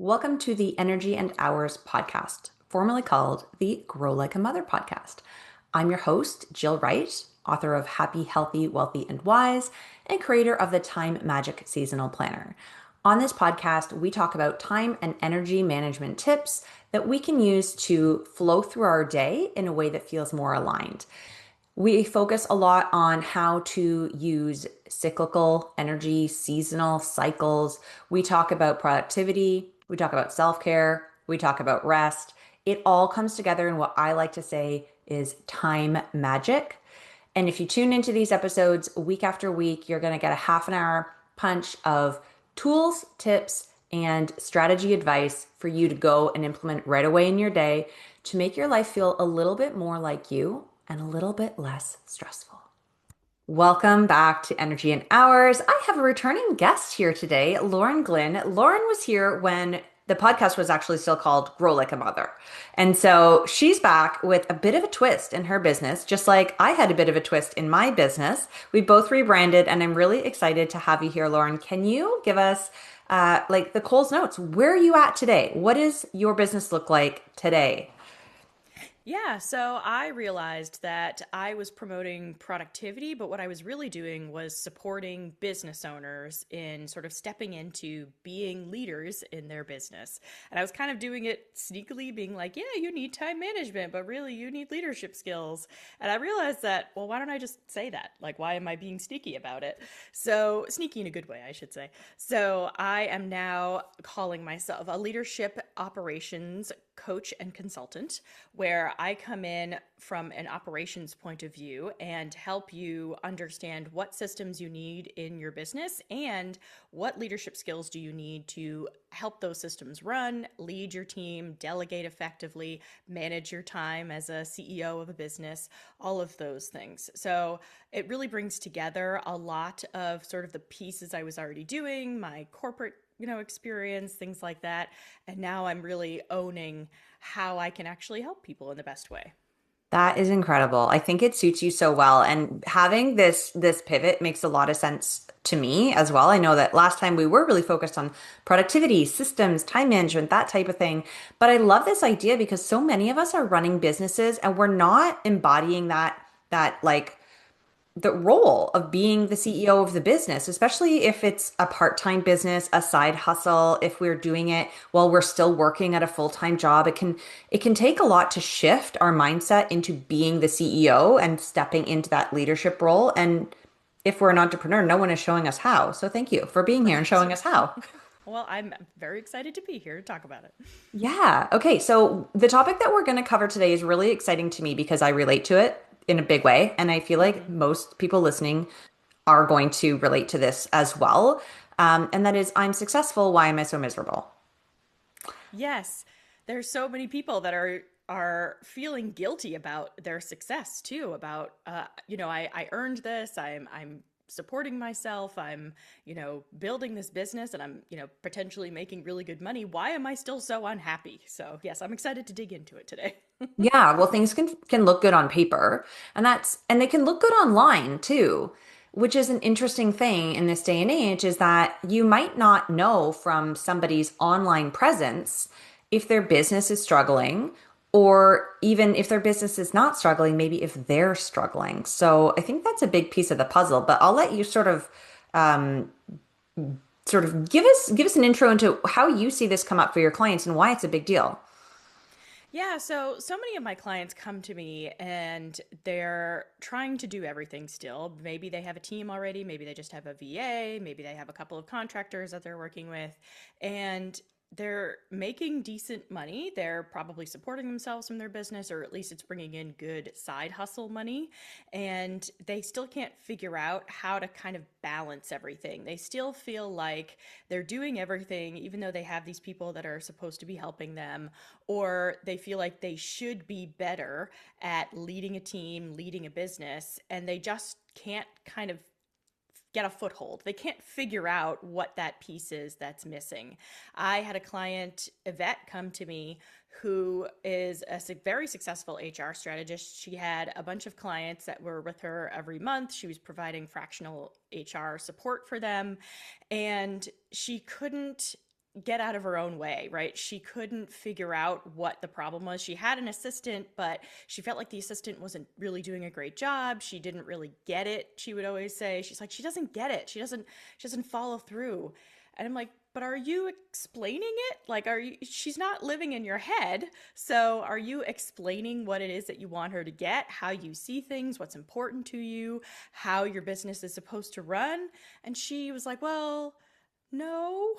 Welcome to the Energy and Hours podcast, formerly called the Grow Like a Mother podcast. I'm your host, Jill Wright, author of Happy, Healthy, Wealthy, and Wise, and creator of the Time Magic Seasonal Planner. On this podcast, we talk about time and energy management tips that we can use to flow through our day in a way that feels more aligned. We focus a lot on how to use cyclical energy, seasonal cycles. We talk about productivity. We talk about self-care. We talk about rest. It all comes together in what I like to say is time magic. And if you tune into these episodes week after week, you're going to get a half an hour punch of tools, tips, and strategy advice for you to go and implement right away in your day to make your life feel a little bit more like you and a little bit less stressful. Welcome back to Energy and Hours. I have a returning guest here today, Lauren Glynn. Lauren was here when the podcast was actually still called Grow Like a Mother. And so she's back with a bit of a twist in her business, just like I had a bit of a twist in my business. We both rebranded, and I'm really excited to have you here, Lauren. Can you give us like the Coles Notes? Where are you at today? What does your business look like today? Yeah, so I realized that I was promoting productivity, but what I was really doing was supporting business owners in sort of stepping into being leaders in their business. And I was kind of doing it sneakily, being like, yeah, you need time management, but really you need leadership skills. And I realized that, well, why don't I just say that? Like, why am I being sneaky about it? So, sneaky in a good way, I should say. So, I am now calling myself a leadership operations coach and consultant, where I come in from an operations point of view and help you understand what systems you need in your business and what leadership skills do you need to help those systems run, lead your team, delegate effectively, manage your time as a CEO of a business, all of those things. So it really brings together a lot of sort of the pieces I was already doing, my corporate experience, things like that. And now I'm really owning how I can actually help people in the best way. That is incredible. I think it suits you so well. And having this pivot makes a lot of sense to me as well. I know that last time we were really focused on productivity, systems, time management, that type of thing. But I love this idea because so many of us are running businesses and we're not embodying that like the role of being the CEO of the business, especially if it's a part-time business, a side hustle, if we're doing it while we're still working at a full-time job, it can take a lot to shift our mindset into being the CEO and stepping into that leadership role. And if we're an entrepreneur, no one is showing us how. So thank you for being here and Right. showing us how. Well, I'm very excited to be here to talk about it. Yeah. Okay. So the topic that we're going to cover today is really exciting to me because I relate to it in a big way. And I feel like Hmm. most people listening are going to relate to this as well. And that is, I'm successful. Why am I so miserable? Yes, there's so many people that are feeling guilty about their success too. About I earned this. I'm supporting myself. I'm building this business, and I'm potentially making really good money. Why am I still so unhappy? So yes, I'm excited to dig into it today. Yeah, well, things can look good on paper, and they can look good online too, which is an interesting thing in this day and age is that you might not know from somebody's online presence if their business is struggling or even if their business is not struggling, maybe if they're struggling. So I think that's a big piece of the puzzle, but I'll let you um sort of give us an intro into how you see this come up for your clients and why it's a big deal. Yeah, so many of my clients come to me and they're trying to do everything still. Maybe they have a team already, maybe they just have a VA, maybe they have a couple of contractors that they're working with, and they're making decent money. They're probably supporting themselves from their business, or at least it's bringing in good side hustle money. And they still can't figure out how to kind of balance everything. They still feel like they're doing everything, even though they have these people that are supposed to be helping them, or they feel like they should be better at leading a team, leading a business, and they just can't kind of get a foothold. They can't figure out what that piece is that's missing. I had a client, Yvette, come to me who is a very successful HR strategist. She had a bunch of clients that were with her every month. She was providing fractional HR support for them, and she couldn't get out of her own way, right? She couldn't figure out what the problem was. She had an assistant, but she felt like the assistant wasn't really doing a great job. She didn't really get it. She would always say, she's like, she doesn't get it. She doesn't follow through. And I'm like, but are you explaining it? Like, are you, she's not living in your head. So are you explaining what it is that you want her to get, how you see things, what's important to you, how your business is supposed to run? And she was like, well, no,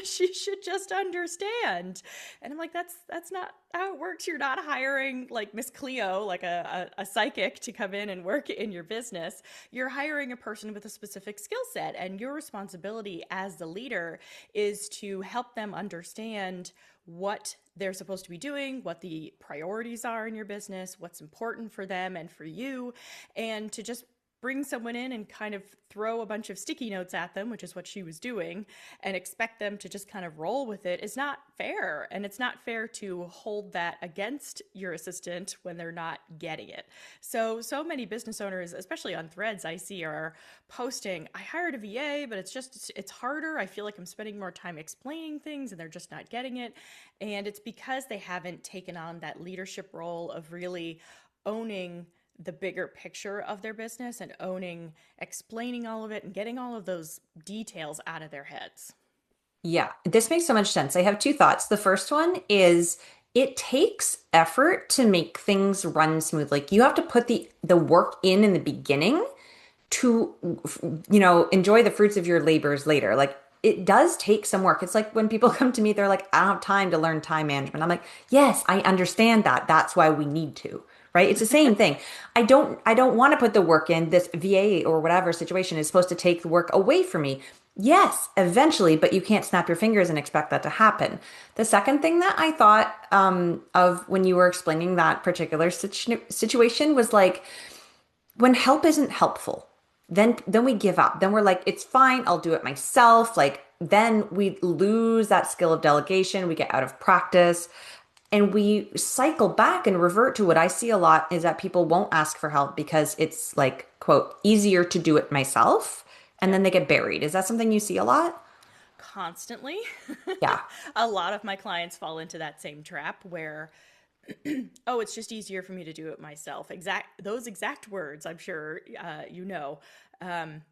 she should just understand. And I'm like, that's not how it works. You're not hiring like Miss Cleo, like a psychic to come in and work in your business. You're hiring a person with a specific skill set, and your responsibility as the leader is to help them understand what they're supposed to be doing, what the priorities are in your business, what's important for them and for you, and to just bring someone in and kind of throw a bunch of sticky notes at them, which is what she was doing, and expect them to just kind of roll with it is not fair. And it's not fair to hold that against your assistant when they're not getting it. So many business owners, especially on threads I see, are posting, I hired a VA, but it's harder. I feel like I'm spending more time explaining things and they're just not getting it. And it's because they haven't taken on that leadership role of really owning the bigger picture of their business and owning, explaining all of it and getting all of those details out of their heads. Yeah, this makes so much sense. I have two thoughts. The first one is it takes effort to make things run smooth. Like you have to put the work in the beginning to enjoy the fruits of your labors later. Like it does take some work. It's like when people come to me, they're like, I don't have time to learn time management. I'm like, yes, I understand that. That's why we need to, right? It's the same thing. I don't want to put the work in. This VA or whatever situation is supposed to take the work away from me. Yes, eventually, but you can't snap your fingers and expect that to happen. The second thing that I thought of when you were explaining that particular situation was like, when help isn't helpful, then we give up. Then we're like, it's fine, I'll do it myself. Like then we lose that skill of delegation, we get out of practice, and we cycle back and revert to what I see a lot is that people won't ask for help because it's like, quote, easier to do it myself. And Yep. then they get buried. Is that something you see a lot? Constantly. Yeah. A lot of my clients fall into that same trap where, oh, it's just easier for me to do it myself. Those exact words, I'm sure you know. Um,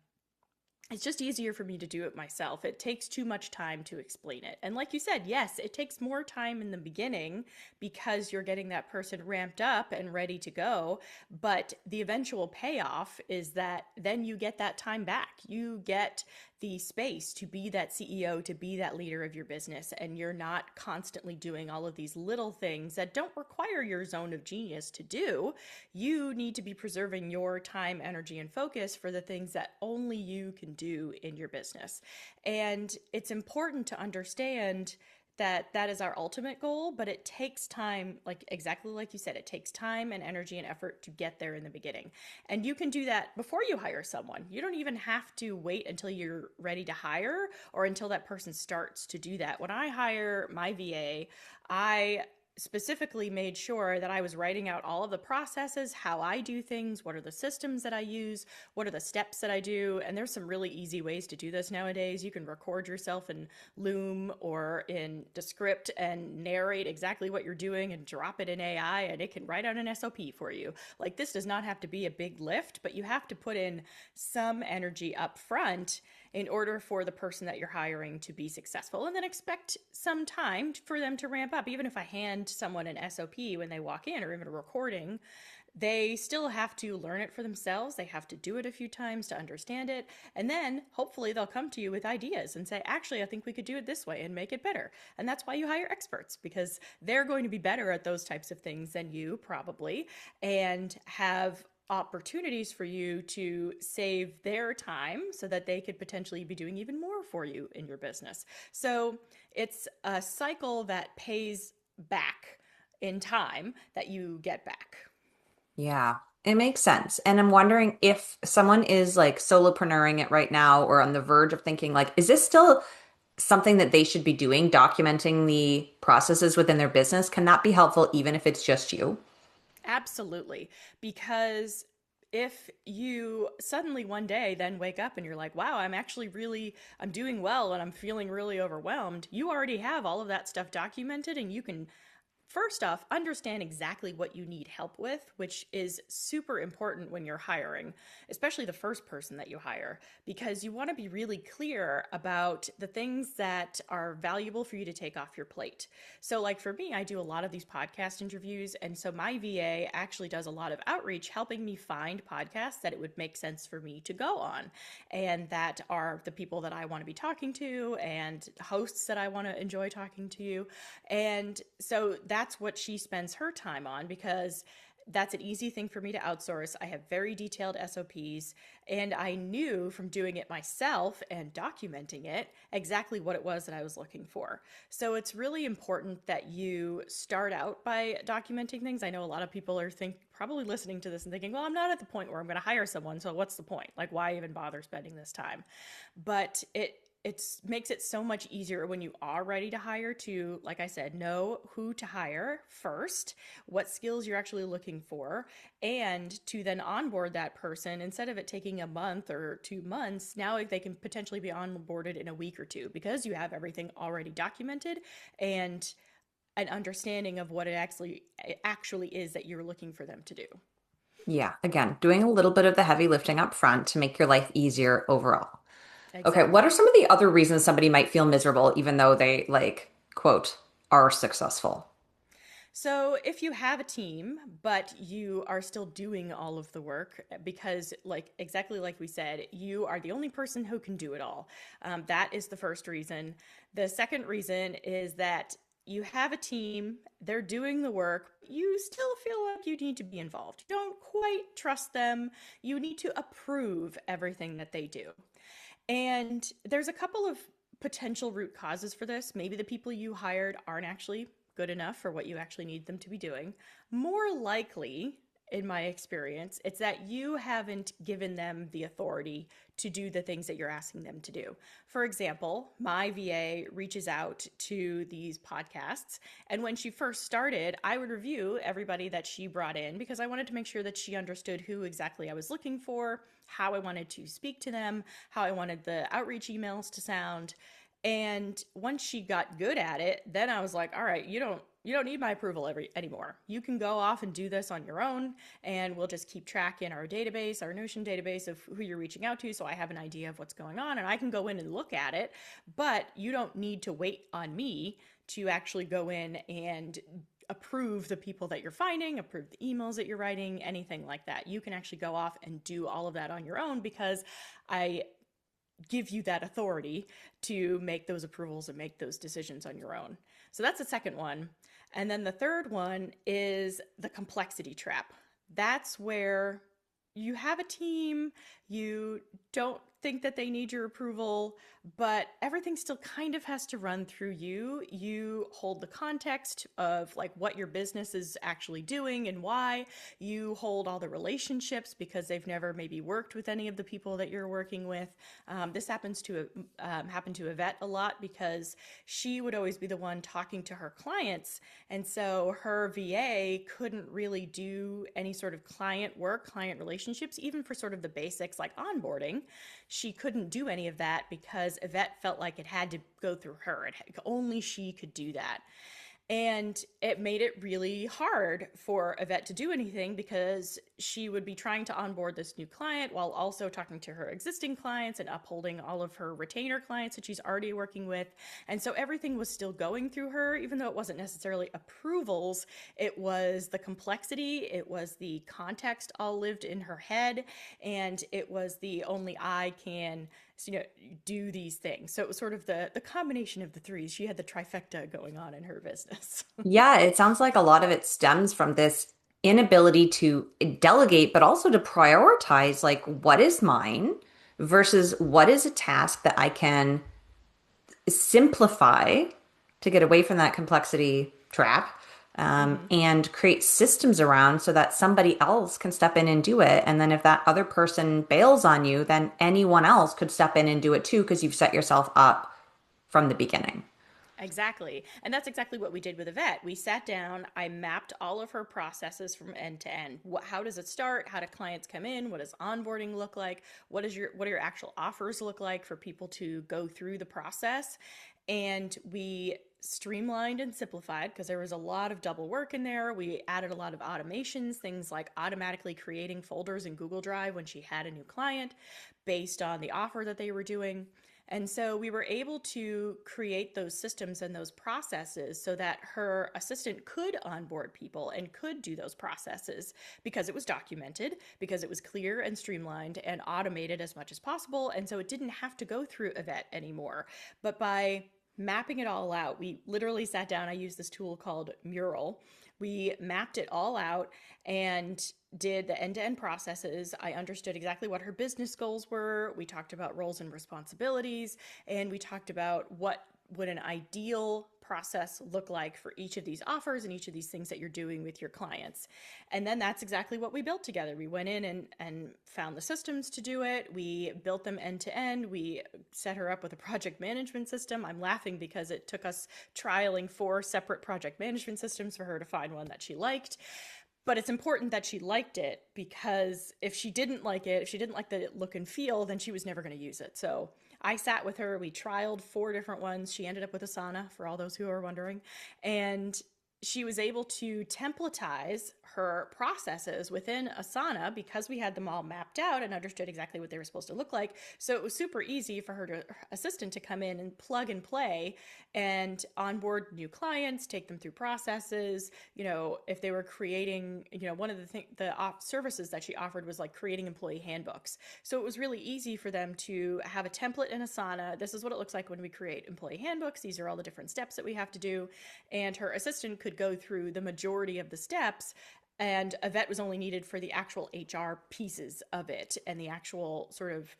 it's just easier for me to do it myself. It takes too much time to explain it. And like you said, yes, it takes more time in the beginning because you're getting that person ramped up and ready to go. But the eventual payoff is that then you get that time back. You get the space to be that CEO, to be that leader of your business, and you're not constantly doing all of these little things that don't require your zone of genius to do. You need to be preserving your time, energy, and focus for the things that only you can do in your business. And it's important to understand that that is our ultimate goal, but it takes time, like exactly like you said, it takes time and energy and effort to get there in the beginning. And you can do that before you hire someone. You don't even have to wait until you're ready to hire or until that person starts to do that. When I hire my VA, I specifically made sure that I was writing out all of the processes, how I do things, what are the systems that I use, what are the steps that I do. And there's some really easy ways to do this nowadays. You can record yourself in Loom or in Descript and narrate exactly what you're doing and drop it in AI, and it can write out an SOP for you. Like this does not have to be a big lift, but you have to put in some energy up front in order for the person that you're hiring to be successful, and then expect some time for them to ramp up. Even if I hand someone an SOP when they walk in or even a recording, they still have to learn it for themselves. They have to do it a few times to understand it. And then hopefully they'll come to you with ideas and say, actually, I think we could do it this way and make it better. And that's why you hire experts, because they're going to be better at those types of things than you probably, and have opportunities for you to save their time so that they could potentially be doing even more for you in your business. So it's a cycle that pays back in time that you get back. Yeah, it makes sense. And I'm wondering if someone is like solopreneuring it right now or on the verge of thinking like, is this still something that they should be doing, documenting the processes within their business? Can that be helpful even if it's just you? Absolutely. Because if you suddenly one day then wake up and you're like, wow, I'm doing well and I'm feeling really overwhelmed, you already have all of that stuff documented and you can first off, understand exactly what you need help with, which is super important when you're hiring, especially the first person that you hire, because you want to be really clear about the things that are valuable for you to take off your plate. So, like for me, I do a lot of these podcast interviews. And so my VA actually does a lot of outreach, helping me find podcasts that it would make sense for me to go on and that are the people that I want to be talking to and hosts that I want to enjoy talking to. And so that's what she spends her time on because that's an easy thing for me to outsource. I have very detailed SOPs, and I knew from doing it myself and documenting it exactly what it was that I was looking for. So it's really important that you start out by documenting things. I know a lot of people are probably listening to this and thinking, well, I'm not at the point where I'm going to hire someone, so what's the point? Like, why even bother spending this time? But it makes it so much easier when you are ready to hire to, like I said, know who to hire first, what skills you're actually looking for, and to then onboard that person instead of it taking a month or 2 months. Now they can potentially be onboarded in a week or two because you have everything already documented and an understanding of what it actually is that you're looking for them to do. Yeah, again, doing a little bit of the heavy lifting up front to make your life easier overall. Okay, what are Exactly. some of the other reasons somebody might feel miserable even though they like, quote, are successful? So, if you have a team, but you are still doing all of the work, because, like, exactly like we said, you are the only person who can do it all. That is the first reason. The second reason is that you have a team, they're doing the work, you still feel like you need to be involved. You don't quite trust them, you need to approve everything that they do. And there's a couple of potential root causes for this. Maybe the people you hired aren't actually good enough for what you actually need them to be doing. More likely, in my experience, it's that you haven't given them the authority to do the things that you're asking them to do. For example, my VA reaches out to these podcasts, and when she first started, I would review everybody that she brought in because I wanted to make sure that she understood who exactly I was looking for, how I wanted to speak to them, how I wanted the outreach emails to sound. And once she got good at it, then I was like, all right, you don't need my approval anymore. You can go off and do this on your own, and we'll just keep track in our database, our Notion database of who you're reaching out to, so I have an idea of what's going on, and I can go in and look at it. But you don't need to wait on me to actually go in and approve the people that you're finding, approve the emails that you're writing, anything like that. You can actually go off and do all of that on your own because I give you that authority to make those approvals and make those decisions on your own. So that's the second one. And then the third one is the complexity trap. That's where you have a team, you don't think that they need your approval, but everything still kind of has to run through you. You hold the context of like what your business is actually doing and why. You hold all the relationships because they've never maybe worked with any of the people that you're working with. This happen to Yvette a lot because she would always be the one talking to her clients, and so her VA couldn't really do any sort of client work, client relationships, even for sort of the basics like onboarding. She couldn't do any of that because Yvette felt like it had to go through her. Only she could do that. And it made it really hard for Yvette to do anything because she would be trying to onboard this new client while also talking to her existing clients and upholding all of her retainer clients that she's already working with. And so everything was still going through her, even though it wasn't necessarily approvals. It was the complexity, it was the context all lived in her head, and it was the only I can do these things. So it was sort of the combination of the three. She had the trifecta going on in her business. Yeah, it sounds like a lot of it stems from this inability to delegate, but also to prioritize like what is mine versus what is a task that I can simplify to get away from that complexity trap, Mm-hmm. and create systems around so that somebody else can step in and do it. And then if that other person bails on you, then anyone else could step in and do it too, because you've set yourself up from the beginning. Exactly. And that's exactly what we did with Yvette. We sat down, I mapped all of her processes from end to end. How does it start? How do clients come in? What does onboarding look like? What do your actual offers look like for people to go through the process? And we streamlined and simplified because there was a lot of double work in there. We added a lot of automations, things like automatically creating folders in Google Drive when she had a new client based on the offer that they were doing. And so we were able to create those systems and those processes so that her assistant could onboard people and could do those processes because it was documented, because it was clear and streamlined and automated as much as possible. And so it didn't have to go through Yvette anymore. But by mapping it all out, we literally sat down. I used this tool called Mural. We mapped it all out and did the end-to-end processes. I understood exactly what her business goals were. We talked about roles and responsibilities, and we talked about what would an ideal process look like for each of these offers and each of these things that you're doing with your clients. And then that's exactly what we built together. We went in and found the systems to do it. We built them end to end. We set her up with a project management system. I'm laughing because it took us trialing 4 separate project management systems for her to find one that she liked. But it's important that she liked it, because if she didn't like it, if she didn't like the look and feel, then she was never going to use it. So I sat with her. We trialed 4 different ones. She ended up with Asana, for all those who are wondering. And she was able to templatize her processes within Asana because we had them all mapped out and understood exactly what they were supposed to look like. So it was super easy for her assistant to come in and plug and play and onboard new clients, take them through processes. If they were creating, one of the services that she offered was like creating employee handbooks. So it was really easy for them to have a template in Asana. This is what it looks like when we create employee handbooks. These are all the different steps that we have to do. And her assistant could go through the majority of the steps, and Yvette was only needed for the actual HR pieces of it and the actual sort of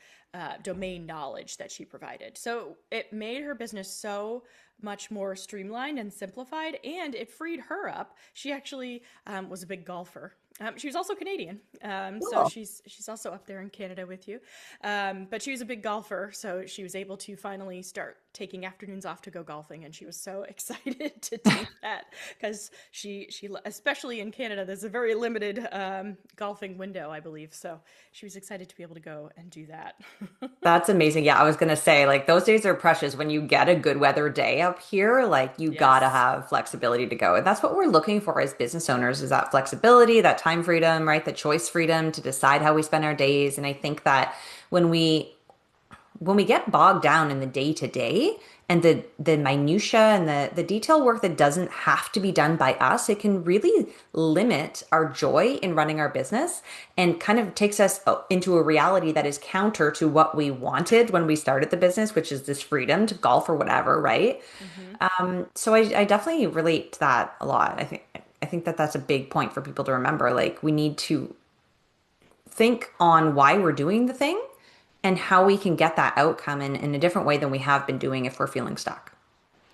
domain knowledge that she provided. So it made her business so much more streamlined and simplified, and it freed her up. She actually was a big golfer. She was also Canadian, so Cool. she's also up there in Canada with you. But she was a big golfer, so she was able to finally start taking afternoons off to go golfing, and she was so excited to do that because she especially in Canada, there's a very limited golfing window, I believe. So she was excited to be able to go and do that. That's amazing. Yeah, I was gonna say, like, those days are precious. When you get a good weather day up here, like, you gotta Yes. have flexibility to go. And that's what we're looking for as business owners, is that flexibility, that time freedom, right? The choice freedom to decide how we spend our days. And I think that when we get bogged down in the day to day and the minutia and the detail work that doesn't have to be done by us, it can really limit our joy in running our business and kind of takes us into a reality that is counter to what we wanted when we started the business, which is this freedom to golf or whatever, right? Mm-hmm. So I definitely relate to that a lot. I think that that's a big point for people to remember. Like, we need to think on why we're doing the thing and how we can get that outcome in a different way than we have been doing if we're feeling stuck.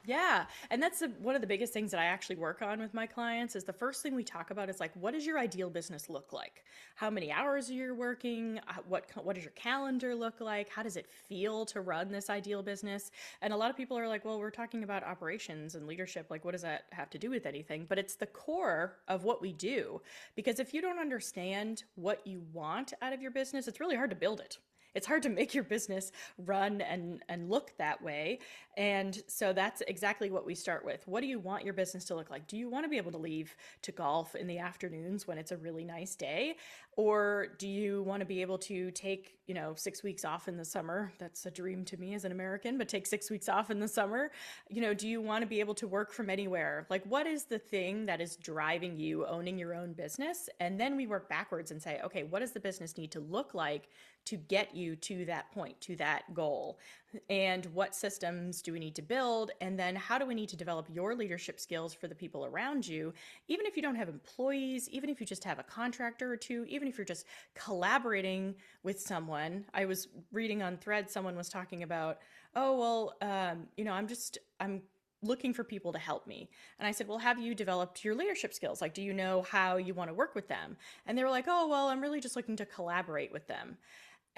Yeah, and that's one of the biggest things that I actually work on with my clients. Is the first thing we talk about is like, what does your ideal business look like? How many hours are you working? What does your calendar look like? How does it feel to run this ideal business? And a lot of people are like, well, we're talking about operations and leadership. Like, what does that have to do with anything? But it's the core of what we do. Because if you don't understand what you want out of your business, it's really hard to build it. It's hard to make your business run and look that way. And so that's exactly what we start with. What do you want your business to look like? Do you want to be able to leave to golf in the afternoons when it's a really nice day? Or do you want to be able to take, 6 weeks off in the summer? That's a dream to me as an American, but take 6 weeks off in the summer. Do you want to be able to work from anywhere? Like, what is the thing that is driving you owning your own business? And then we work backwards and say, okay, what does the business need to look like to get you to that point, to that goal? And what systems do we need to build? And then how do we need to develop your leadership skills for the people around you? Even if you don't have employees, even if you just have a contractor or two, even if you're just collaborating with someone. I was reading on Thread, someone was talking about, oh, well, I'm looking for people to help me. And I said, well, have you developed your leadership skills? Like, do you know how you want to work with them? And they were like, oh, well, I'm really just looking to collaborate with them.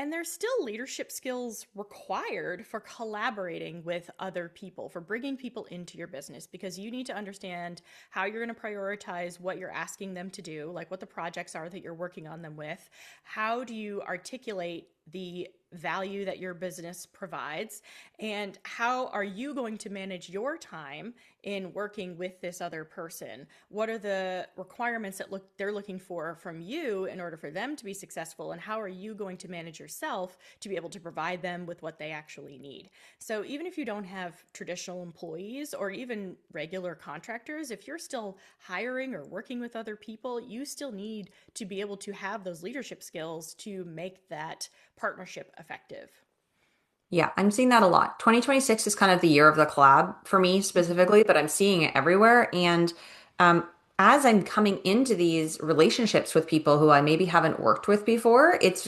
And there's still leadership skills required for collaborating with other people, for bringing people into your business, because you need to understand how you're going to prioritize what you're asking them to do, like what the projects are that you're working on them with. How do you articulate the value that your business provides? And how are you going to manage your time in working with this other person? What are the requirements that they're looking for from you in order for them to be successful? And how are you going to manage yourself to be able to provide them with what they actually need? So even if you don't have traditional employees or even regular contractors, if you're still hiring or working with other people, you still need to be able to have those leadership skills to make that partnership effective. Yeah, I'm seeing that a lot. 2026 is kind of the year of the collab for me Mm-hmm. specifically, but I'm seeing it everywhere. And um, as I'm coming into these relationships with people who I maybe haven't worked with before, it's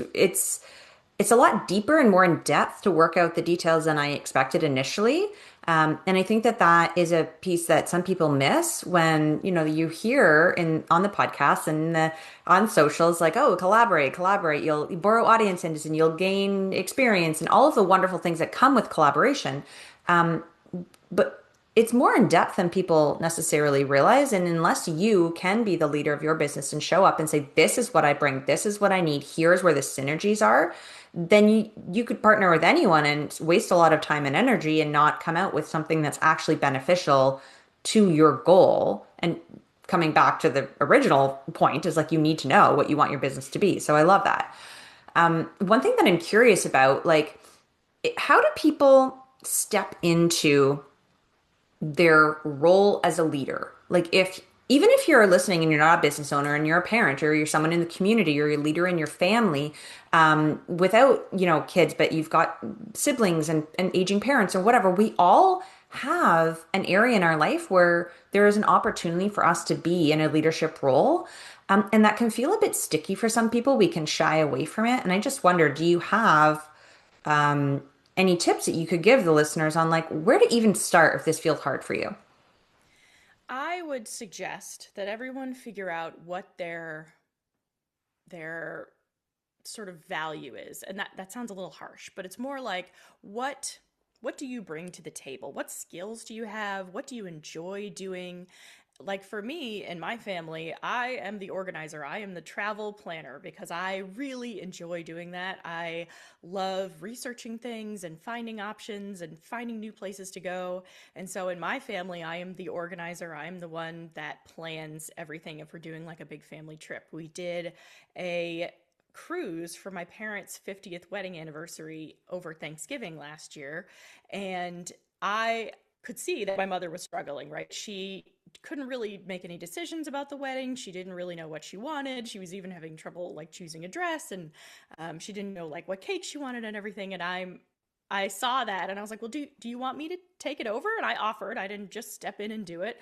a lot deeper and more in depth to work out the details than I expected initially. And I think that that is a piece that some people miss when, you hear in on the podcast and on socials, like, oh, collaborate, collaborate. You borrow audiences and you'll gain experience and all of the wonderful things that come with collaboration. But it's more in depth than people necessarily realize. And unless you can be the leader of your business and show up and say, this is what I bring, this is what I need, here's where the synergies are, then you could partner with anyone and waste a lot of time and energy and not come out with something that's actually beneficial to your goal. And coming back to the original point is like you need to know what you want your business to be. So I love that. One thing that I'm curious about, like, how do people step into their role as a leader? Like, if even if you're listening and you're not a business owner and you're a parent or you're someone in the community or you're a leader in your family, without, kids, but you've got siblings and aging parents or whatever, we all have an area in our life where there is an opportunity for us to be in a leadership role. And that can feel a bit sticky for some people. We can shy away from it. And I just wonder, do you have any tips that you could give the listeners on, like, where to even start if this feels hard for you? I would suggest that everyone figure out what their sort of value is. And that sounds a little harsh, but it's more like what do you bring to the table? What skills do you have? What do you enjoy doing? Like for me and my family, I am the organizer. I am the travel planner because I really enjoy doing that. I love researching things and finding options and finding new places to go. And so in my family, I am the organizer. I am the one that plans everything if we're doing like a big family trip. We did a cruise for my parents' 50th wedding anniversary over Thanksgiving last year. And I could see that my mother was struggling, right? She couldn't really make any decisions about the wedding. She didn't really know what she wanted. She was even having trouble like choosing a dress, and she didn't know like what cake she wanted and everything. And I saw that and I was like, well, do you want me to take it over? And I offered. I didn't just step in and do it.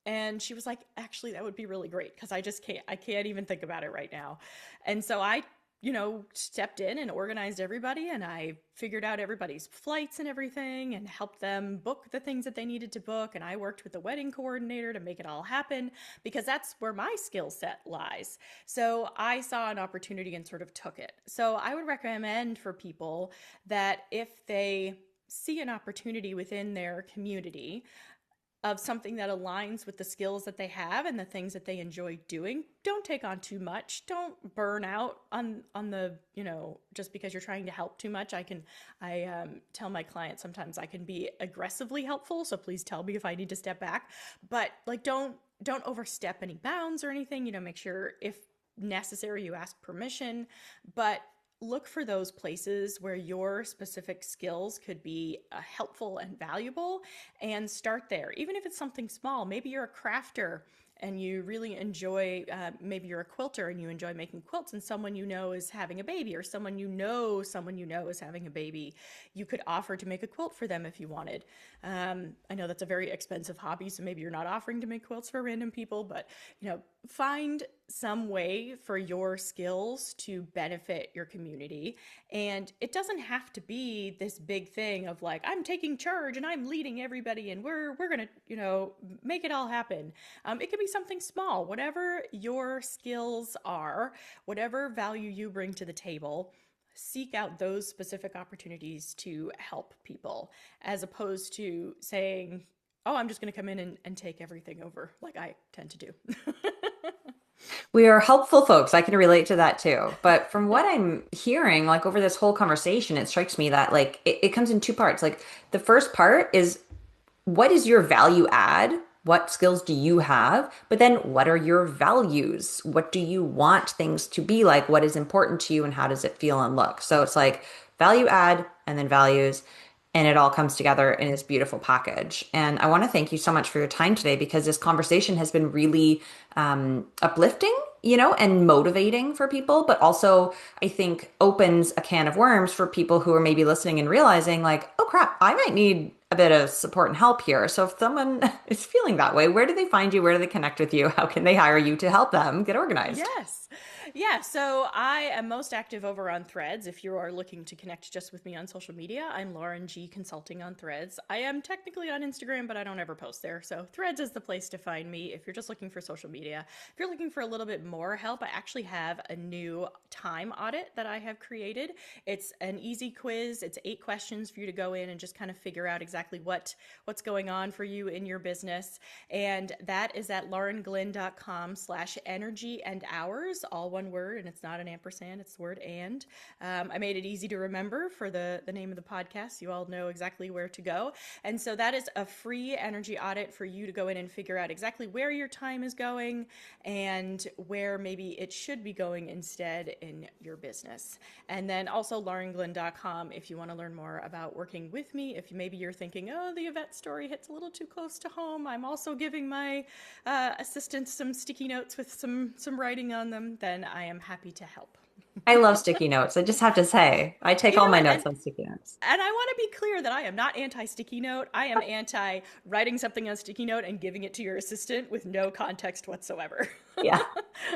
And she was like, actually, that would be really great because I can't even think about it right now. And so I, stepped in and organized everybody and I figured out everybody's flights and everything and helped them book the things that they needed to book. And I worked with the wedding coordinator to make it all happen because that's where my skill set lies. So I saw an opportunity and sort of took it. So I would recommend for people that if they see an opportunity within their community of something that aligns with the skills that they have and the things that they enjoy doing, don't take on too much. Don't burn out on the, just because you're trying to help too much. I tell my clients sometimes I can be aggressively helpful, so please tell me if I need to step back, but like don't overstep any bounds or anything. Make sure if necessary you ask permission, but look for those places where your specific skills could be helpful and valuable and start there. Even if it's something small, maybe you're a crafter and you really enjoy, maybe you're a quilter and you enjoy making quilts and someone you know is having a baby, or someone you know is having a baby. You could offer to make a quilt for them if you wanted. I know that's a very expensive hobby, so maybe you're not offering to make quilts for random people, but find some way for your skills to benefit your community. And it doesn't have to be this big thing of like, I'm taking charge and I'm leading everybody and we're gonna, make it all happen. It could be something small, whatever your skills are, whatever value you bring to the table. seek out those specific opportunities to help people, as opposed to saying, oh, I'm just going to come in and take everything over like I tend to do. We are helpful folks. I can relate to that too. But from what I'm hearing, like over this whole conversation, it strikes me that like it comes in two parts. Like the first part is what is your value add? What skills do you have? But then what are your values? What do you want things to be like? What is important to you and how does it feel and look? So it's like value add and then values. And it all comes together in this beautiful package. And I want to thank you so much for your time today because this conversation has been really uplifting, and motivating for people, but also I think opens a can of worms for people who are maybe listening and realizing, like, oh crap, I might need a bit of support and help here. So if someone is feeling that way, where do they find you? Where do they connect with you? How can they hire you to help them get organized? Yes. Yeah. So I am most active over on Threads. If you are looking to connect just with me on social media, I'm Lauren G Consulting on Threads. I am technically on Instagram, but I don't ever post there. So Threads is the place to find me if you're just looking for social media. If you're looking for a little bit more help, I actually have a new time audit that I have created. It's an easy quiz. It's 8 questions for you to go in and just kind of figure out exactly what's going on for you in your business. And that is at laurenglynn.com/energy and hours, all one word, and it's not an ampersand, it's the word and. I made it easy to remember for the name of the podcast. You all know exactly where to go. And so that is a free energy audit for you to go in and figure out exactly where your time is going and where maybe it should be going instead in your business. And then also laurenglynn.com if you want to learn more about working with me. If maybe you're thinking, oh, the Yvette story hits a little too close to home, I'm also giving my assistant some sticky notes with some writing on them, then I am happy to help. I love sticky notes. I just have to say, I take You all know my what? notes on sticky notes. And I want to be clear that I am not anti sticky note. I am anti writing something on sticky note and giving it to your assistant with no context whatsoever. Yeah.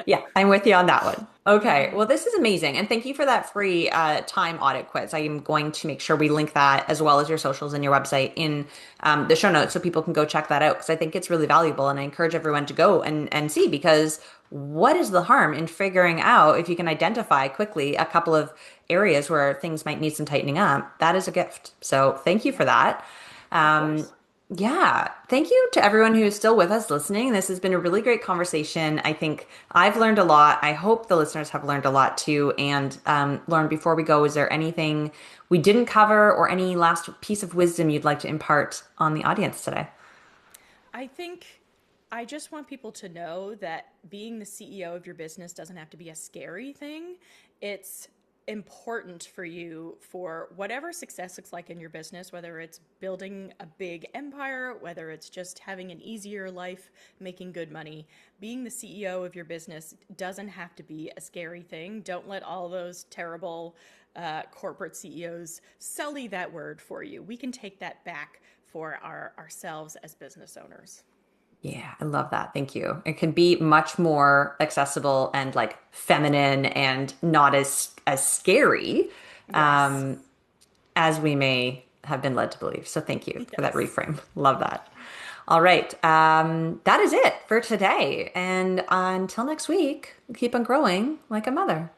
Yeah, I'm with you on that one. Okay. Well, this is amazing. And thank you for that free time audit quiz. I am going to make sure we link that as well as your socials and your website in the show notes so people can go check that out because I think it's really valuable. And I encourage everyone to go and see because what is the harm in figuring out if you can identify quickly a couple of areas where things might need some tightening up? That is a gift. So thank you for Yeah, that. of Um, course. yeah. Thank you to everyone who is still with us listening. This has been a really great conversation. I think I've learned a lot. I hope the listeners have learned a lot too. And Lauren, before we go, is there anything we didn't cover or any last piece of wisdom you'd like to impart on the audience today? I think I just want people to know that being the CEO of your business doesn't have to be a scary thing. It's important for you for whatever success looks like in your business, whether it's building a big empire, whether it's just having an easier life, making good money. Being the CEO of your business doesn't have to be a scary thing. Don't let all those terrible corporate CEOs sully that word for you. We can take that back for ourselves as business owners. Yeah, I love that. Thank you. It can be much more accessible and like feminine and not as scary Yes. um, as we may have been led to believe. So thank you for that Yes. reframe. Love that. All right. That is it for today. And until next week, keep on growing like a mother.